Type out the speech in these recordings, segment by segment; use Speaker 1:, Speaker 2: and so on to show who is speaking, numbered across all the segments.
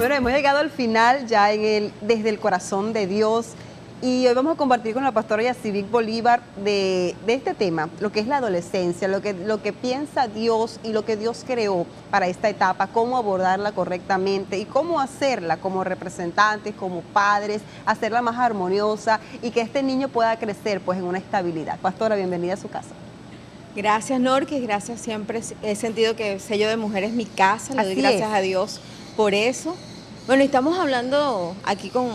Speaker 1: Bueno, hemos llegado al final ya desde el corazón de Dios, y hoy vamos a compartir con la pastora Yacivic Bolívar de este tema, lo que es la adolescencia, lo que piensa Dios y lo que Dios creó para esta etapa, cómo abordarla correctamente y cómo hacerla como representantes, como padres, hacerla más armoniosa y que este niño pueda crecer pues en una estabilidad. Pastora, bienvenida a su casa.
Speaker 2: Gracias, Norquis, gracias. Siempre he sentido que Sello de Mujer es mi casa, le doy gracias a Dios por eso. Bueno, y estamos hablando aquí con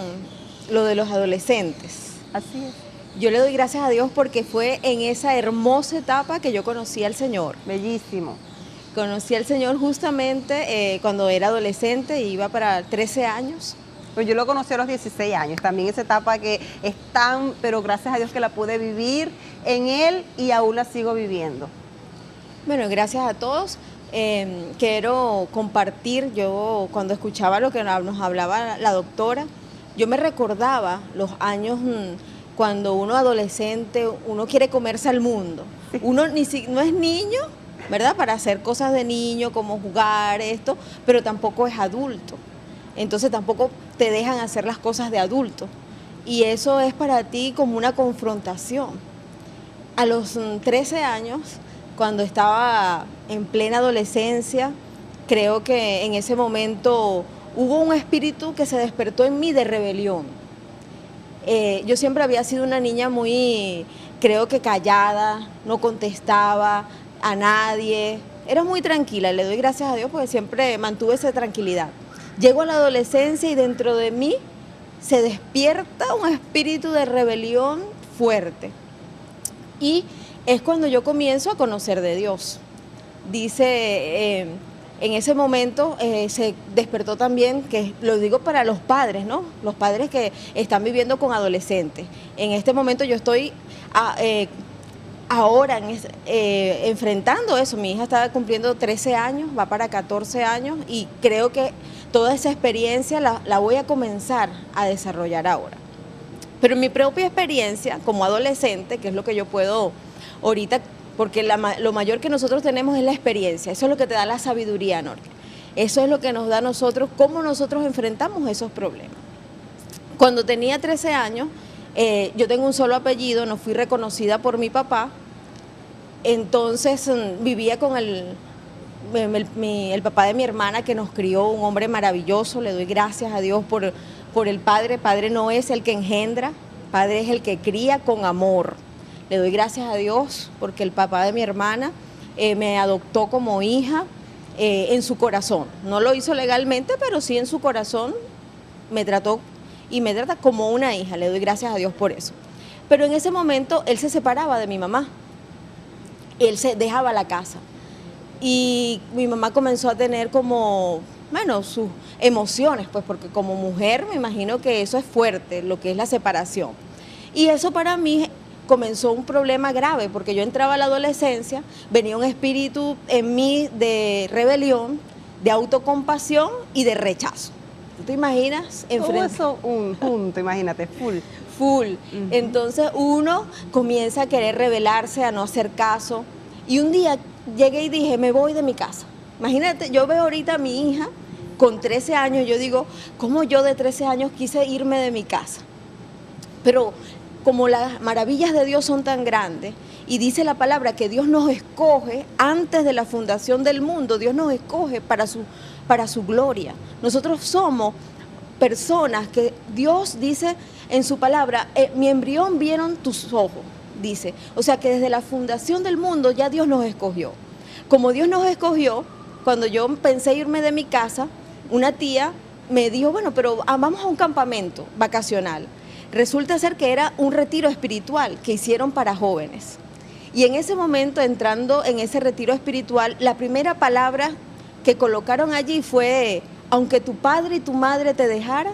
Speaker 2: lo de los adolescentes.
Speaker 1: Así es.
Speaker 2: Yo le doy gracias a Dios porque fue en esa hermosa etapa que yo conocí al Señor.
Speaker 1: Bellísimo.
Speaker 2: Conocí al Señor justamente cuando era adolescente, iba para 13 años.
Speaker 1: Pues yo lo conocí a los 16 años, también esa etapa que es tan, pero gracias a Dios que la pude vivir en Él y aún la sigo viviendo.
Speaker 2: Bueno, gracias a todos. Quiero compartir, yo cuando escuchaba lo que nos hablaba la doctora, yo me recordaba los años cuando uno adolescente, uno quiere comerse al mundo. Uno no es niño, ¿verdad? Para hacer cosas de niño, como jugar, esto, pero tampoco es adulto. Entonces tampoco te dejan hacer las cosas de adulto. Y eso es para ti como una confrontación. A los 13 años, cuando estaba en plena adolescencia, creo que en ese momento hubo un espíritu que se despertó en mí de rebelión. Yo siempre había sido una niña muy, creo que callada, no contestaba a nadie, era muy tranquila, le doy gracias a Dios porque siempre mantuve esa tranquilidad. Llego a la adolescencia y dentro de mí se despierta un espíritu de rebelión fuerte. Y es cuando yo comienzo a conocer de Dios. Dice, en ese momento se despertó también, que lo digo para los padres, ¿no? Los padres que están viviendo con adolescentes. En este momento yo estoy ahora enfrentando eso. Mi hija está cumpliendo 13 años, va para 14 años y creo que toda esa experiencia la voy a comenzar a desarrollar ahora. Pero en mi propia experiencia como adolescente, que es lo que yo puedo ahorita, porque lo mayor que nosotros tenemos es la experiencia, eso es lo que te da la sabiduría, Norque. Eso es lo que nos da a nosotros, cómo nosotros enfrentamos esos problemas. Cuando tenía 13 años, yo tengo un solo apellido, no fui reconocida por mi papá, entonces vivía con el papá de mi hermana que nos crió, un hombre maravilloso, le doy gracias a Dios por el padre. Padre no es el que engendra, padre es el que cría con amor. Le doy gracias a Dios porque el papá de mi hermana me adoptó como hija en su corazón. No lo hizo legalmente, pero sí en su corazón me trató y me trata como una hija. Le doy gracias a Dios por eso. Pero en ese momento él se separaba de mi mamá. Él se dejaba la casa. Y mi mamá comenzó a tener como, bueno, sus emociones, pues porque como mujer me imagino que eso es fuerte, lo que es la separación. Y eso para mí comenzó un problema grave, porque yo entraba a la adolescencia, venía un espíritu en mí de rebelión, de autocompasión y de rechazo. ¿Tú te imaginas?
Speaker 1: Todo eso junto, imagínate, full.
Speaker 2: Entonces uno comienza a querer rebelarse, a no hacer caso. Y un día llegué y dije, me voy de mi casa. Imagínate, yo veo ahorita a mi hija con 13 años, yo digo, ¿cómo yo de 13 años quise irme de mi casa? Pero como las maravillas de Dios son tan grandes, y dice la palabra que Dios nos escoge antes de la fundación del mundo, Dios nos escoge para su gloria. Nosotros somos personas que Dios dice en su palabra, mi embrión vieron tus ojos, dice. O sea que desde la fundación del mundo ya Dios nos escogió. Como Dios nos escogió, cuando yo pensé irme de mi casa, una tía me dijo, bueno, pero vamos a un campamento vacacional. Resulta ser que era un retiro espiritual que hicieron para jóvenes. Y en ese momento, entrando en ese retiro espiritual, la primera palabra que colocaron allí fue, aunque tu padre y tu madre te dejara,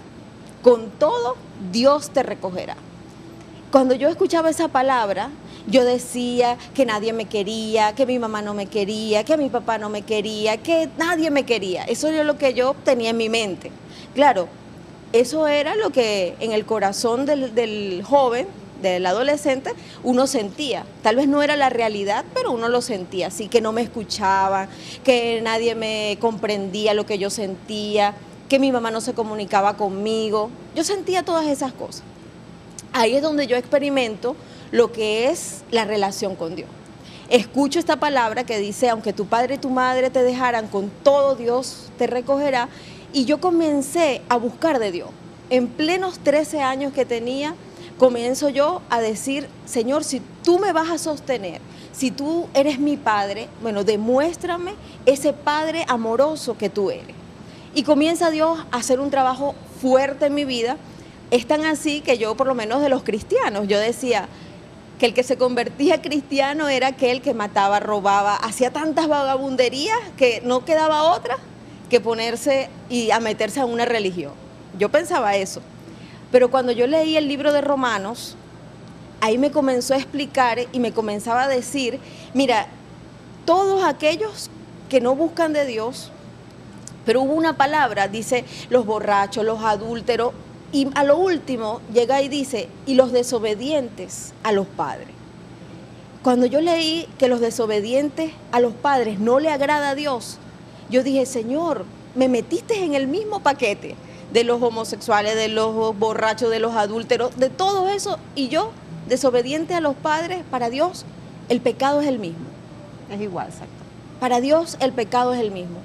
Speaker 2: con todo Dios te recogerá. Cuando yo escuchaba esa palabra, yo decía que nadie me quería, que mi mamá no me quería, que mi papá no me quería, que nadie me quería. Eso era lo que yo tenía en mi mente. Claro, eso era lo que en el corazón del joven, del adolescente, uno sentía. Tal vez no era la realidad, pero uno lo sentía. Así que no me escuchaban, que nadie me comprendía lo que yo sentía, que mi mamá no se comunicaba conmigo. Yo sentía todas esas cosas. Ahí es donde yo experimento lo que es la relación con Dios. Escucho esta palabra que dice, aunque tu padre y tu madre te dejaran, con todo Dios te recogerá. Y yo comencé a buscar de Dios. En plenos 13 años que tenía, comienzo yo a decir, Señor, si tú me vas a sostener, si tú eres mi padre, bueno, demuéstrame ese padre amoroso que tú eres. Y comienza Dios a hacer un trabajo fuerte en mi vida. Es tan así que yo, por lo menos de los cristianos, yo decía que el que se convertía cristiano era aquel que mataba, robaba, hacía tantas vagabunderías que no quedaba otra que ponerse y a meterse a una religión. Yo pensaba eso. Pero cuando yo leí el libro de Romanos, ahí me comenzó a explicar y me comenzaba a decir, mira, todos aquellos que no buscan de Dios, pero hubo una palabra, dice los borrachos, los adúlteros, y a lo último llega y dice, y los desobedientes a los padres. Cuando yo leí que los desobedientes a los padres no le agrada a Dios, yo dije, Señor, me metiste en el mismo paquete de los homosexuales, de los borrachos, de los adúlteros, de todo eso, y yo, desobediente a los padres, para Dios el pecado es el mismo.
Speaker 1: Es igual, exacto.
Speaker 2: Para Dios el pecado es el mismo.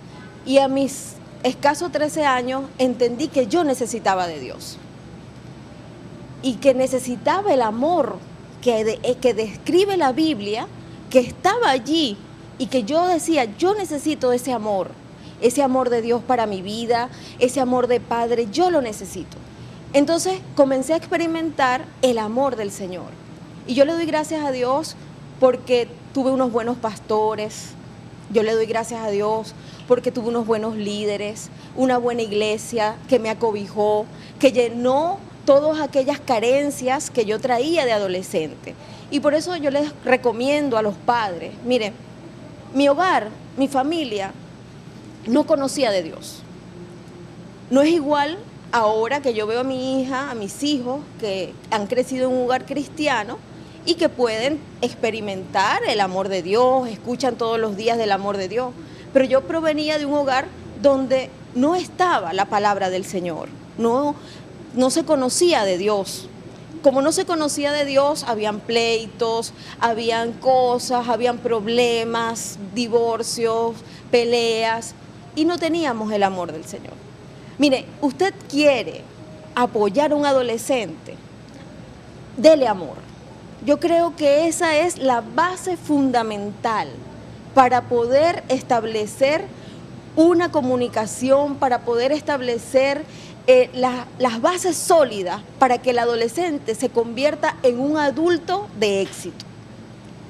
Speaker 2: Y a mis escasos 13 años entendí que yo necesitaba de Dios y que necesitaba el amor que describe la Biblia, que estaba allí y que yo decía, yo necesito ese amor de Dios para mi vida, ese amor de padre, yo lo necesito. Entonces comencé a experimentar el amor del Señor y yo le doy gracias a Dios porque tuve unos buenos pastores. Yo le doy gracias a Dios porque tuve unos buenos líderes, una buena iglesia que me acobijó, que llenó todas aquellas carencias que yo traía de adolescente. Y por eso yo les recomiendo a los padres, miren, mi hogar, mi familia, no conocía de Dios. No es igual ahora que yo veo a mi hija, a mis hijos, que han crecido en un hogar cristiano, y que pueden experimentar el amor de Dios, escuchan todos los días del amor de Dios. Pero yo provenía de un hogar donde no estaba la palabra del Señor, no se conocía de Dios. Como no se conocía de Dios, habían pleitos, habían cosas, habían problemas, divorcios, peleas, y no teníamos el amor del Señor. Mire, usted quiere apoyar a un adolescente, dele amor. Yo creo que esa es la base fundamental para poder establecer una comunicación, para poder establecer las bases sólidas para que el adolescente se convierta en un adulto de éxito.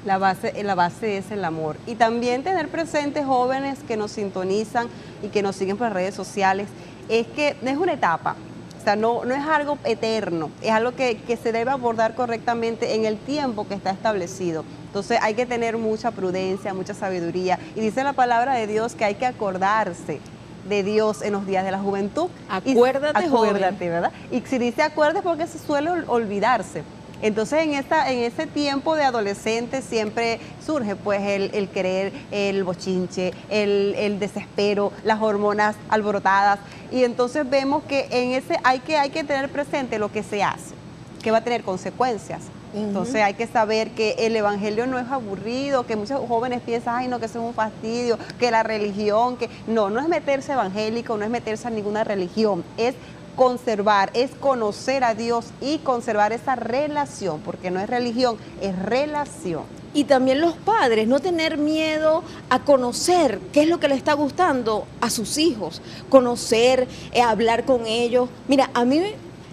Speaker 1: La base es el amor. Y también tener presentes jóvenes que nos sintonizan y que nos siguen por las redes sociales, es que es una etapa. O sea, no es algo eterno, es algo que se debe abordar correctamente en el tiempo que está establecido. Entonces hay que tener mucha prudencia, mucha sabiduría. Y dice la palabra de Dios que hay que acordarse de Dios en los días de la juventud.
Speaker 2: Acuérdate, joven.
Speaker 1: ¿Verdad? Y si dice acuérdate porque se suele olvidarse. Entonces en ese tiempo de adolescente siempre surge pues el querer, el bochinche, el desespero, las hormonas alborotadas, y entonces vemos que en ese hay que tener presente lo que se hace, que va a tener consecuencias. Entonces hay que saber que el evangelio no es aburrido, que muchos jóvenes piensan, ay no, que eso es un fastidio, que la religión, que no es meterse evangélico, no es meterse a ninguna religión, es conservar, es conocer a Dios y conservar esa relación, porque no es religión, es relación.
Speaker 2: Y también los padres, no tener miedo a conocer qué es lo que le está gustando a sus hijos, conocer, hablar con ellos. Mira, a mí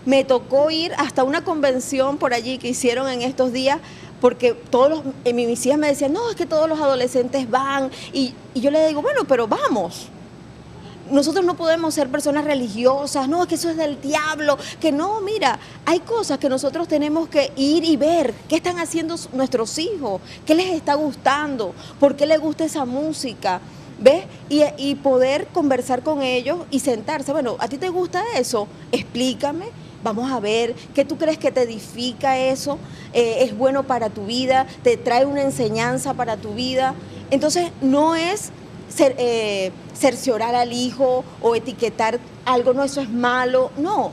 Speaker 2: me tocó ir hasta una convención por allí que hicieron en estos días, porque mis hijas me decían, no, es que todos los adolescentes van, y yo les digo, bueno, pero vamos. Nosotros no podemos ser personas religiosas, no, es que eso es del diablo, que no, mira, hay cosas que nosotros tenemos que ir y ver, qué están haciendo nuestros hijos, qué les está gustando, por qué les gusta esa música, ¿ves? Y poder conversar con ellos y sentarse, bueno, ¿a ti te gusta eso? Explícame, vamos a ver, ¿qué tú crees que te edifica eso? ¿Es bueno para tu vida? ¿Te trae una enseñanza para tu vida? Entonces, no es cerciorar al hijo o etiquetar algo, no, eso es malo, no,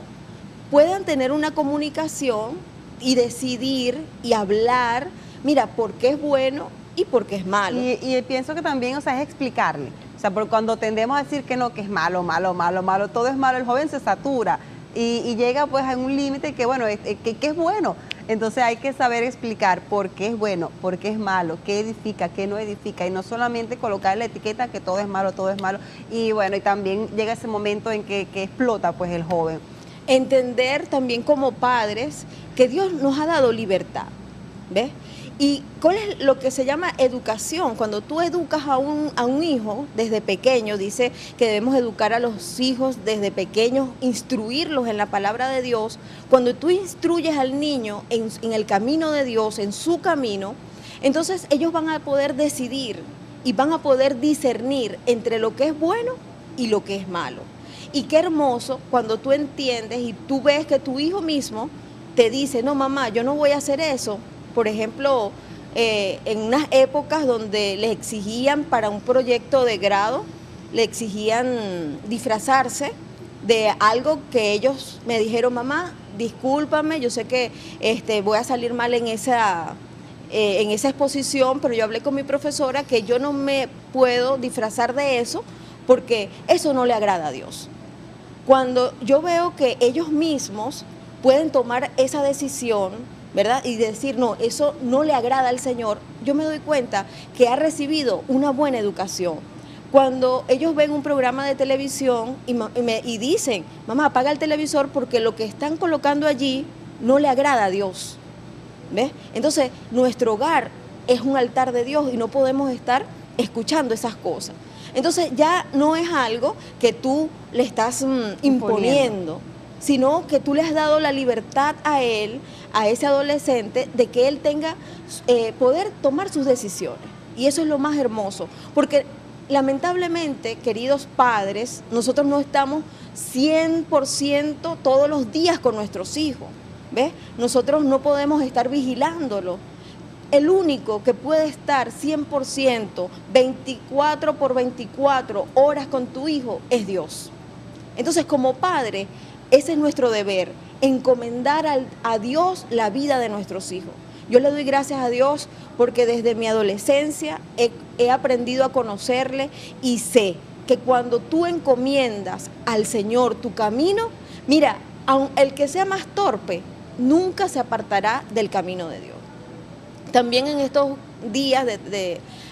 Speaker 2: puedan tener una comunicación y decidir y hablar, mira, por qué es bueno y por qué es malo.
Speaker 1: Y pienso que también, o sea, es explicarle. O sea, porque cuando tendemos a decir que no, que es malo, malo, malo, malo, todo es malo, el joven se satura y llega pues a un límite que, bueno, que es bueno. Entonces hay que saber explicar por qué es bueno, por qué es malo, qué edifica, qué no edifica, y no solamente colocar la etiqueta que todo es malo, todo es malo. Y bueno, y también llega ese momento en que explota pues el joven.
Speaker 2: Entender también como padres que Dios nos ha dado libertad, ¿ves? ¿Y cuál es lo que se llama educación? Cuando tú educas a un hijo desde pequeño, dice que debemos educar a los hijos desde pequeños, instruirlos en la palabra de Dios. Cuando tú instruyes al niño en el camino de Dios, en su camino, entonces ellos van a poder decidir y van a poder discernir entre lo que es bueno y lo que es malo. Y qué hermoso cuando tú entiendes y tú ves que tu hijo mismo te dice, no mamá, yo no voy a hacer eso. Por ejemplo, en unas épocas donde les exigían para un proyecto de grado, le exigían disfrazarse de algo que ellos me dijeron, mamá, discúlpame, yo sé que voy a salir mal en esa exposición, pero yo hablé con mi profesora que yo no me puedo disfrazar de eso porque eso no le agrada a Dios. Cuando yo veo que ellos mismos pueden tomar esa decisión, ¿verdad? Y decir, no, eso no le agrada al Señor, yo me doy cuenta que ha recibido una buena educación. Cuando ellos ven un programa de televisión y dicen, mamá, apaga el televisor porque lo que están colocando allí no le agrada a Dios, ¿ves? Entonces, nuestro hogar es un altar de Dios y no podemos estar escuchando esas cosas. Entonces, ya no es algo que tú le estás imponiendo, sino que tú le has dado la libertad a él, a ese adolescente, de que él tenga poder tomar sus decisiones. Y eso es lo más hermoso, porque lamentablemente, queridos padres, nosotros no estamos 100% todos los días con nuestros hijos, ¿ves? Nosotros no podemos estar vigilándolo. El único que puede estar 100%, 24/24 horas con tu hijo es Dios. Entonces, como padre, ese es nuestro deber, encomendar a Dios la vida de nuestros hijos. Yo le doy gracias a Dios porque desde mi adolescencia he aprendido a conocerle y sé que cuando tú encomiendas al Señor tu camino, mira, el que sea más torpe nunca se apartará del camino de Dios. También en estos días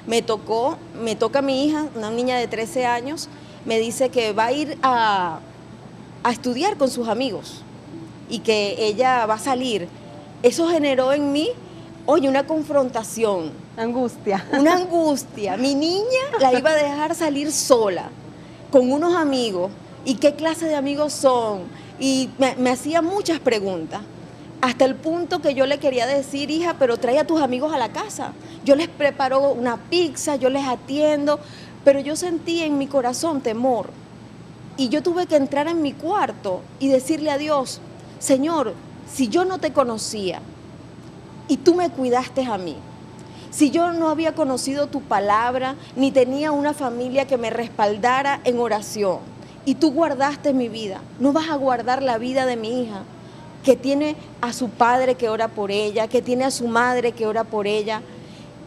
Speaker 2: me toca mi hija, una niña de 13 años, me dice que va a ir a estudiar con sus amigos y que ella va a salir. Eso generó en mí, oye, una confrontación.
Speaker 1: Angustia.
Speaker 2: Una angustia. Mi niña la iba a dejar salir sola, con unos amigos. ¿Y qué clase de amigos son? Y me hacía muchas preguntas. Hasta el punto que yo le quería decir, hija, pero trae a tus amigos a la casa. Yo les preparo una pizza, yo les atiendo, pero yo sentí en mi corazón temor. Y yo tuve que entrar en mi cuarto y decirle a Dios, Señor, si yo no te conocía y tú me cuidaste a mí, si yo no había conocido tu palabra, ni tenía una familia que me respaldara en oración, y tú guardaste mi vida, ¿no vas a guardar la vida de mi hija, que tiene a su padre que ora por ella, que tiene a su madre que ora por ella?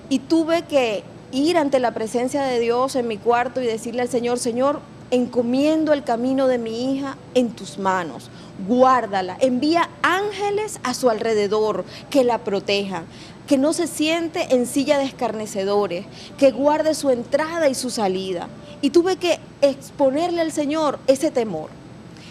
Speaker 2: Y tuve que ir ante la presencia de Dios en mi cuarto y decirle al Señor, Señor, encomiendo el camino de mi hija en tus manos, guárdala, envía ángeles a su alrededor que la protejan, que no se siente en silla de escarnecedores, que guarde su entrada y su salida. Y tuve que exponerle al Señor ese temor.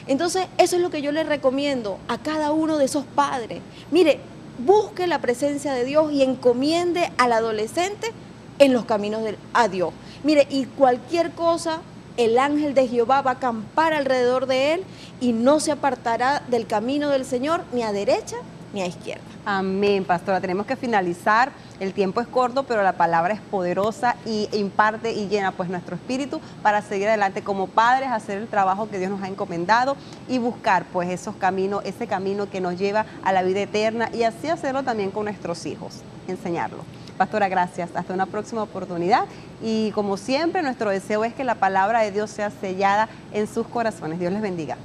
Speaker 2: Entonces, eso es lo que yo le recomiendo a cada uno de esos padres. Mire, busque la presencia de Dios y encomiende al adolescente en los caminos a Dios. Mire, y cualquier cosa, el ángel de Jehová va a acampar alrededor de él y no se apartará del camino del Señor ni a derecha ni a izquierda.
Speaker 1: Amén, pastora. Tenemos que finalizar. El tiempo es corto, pero la palabra es poderosa y imparte y llena pues nuestro espíritu para seguir adelante como padres, hacer el trabajo que Dios nos ha encomendado y buscar pues esos caminos, ese camino que nos lleva a la vida eterna, y así hacerlo también con nuestros hijos, enseñarlo. Pastora, gracias. Hasta una próxima oportunidad. Y como siempre, nuestro deseo es que la palabra de Dios sea sellada en sus corazones. Dios les bendiga.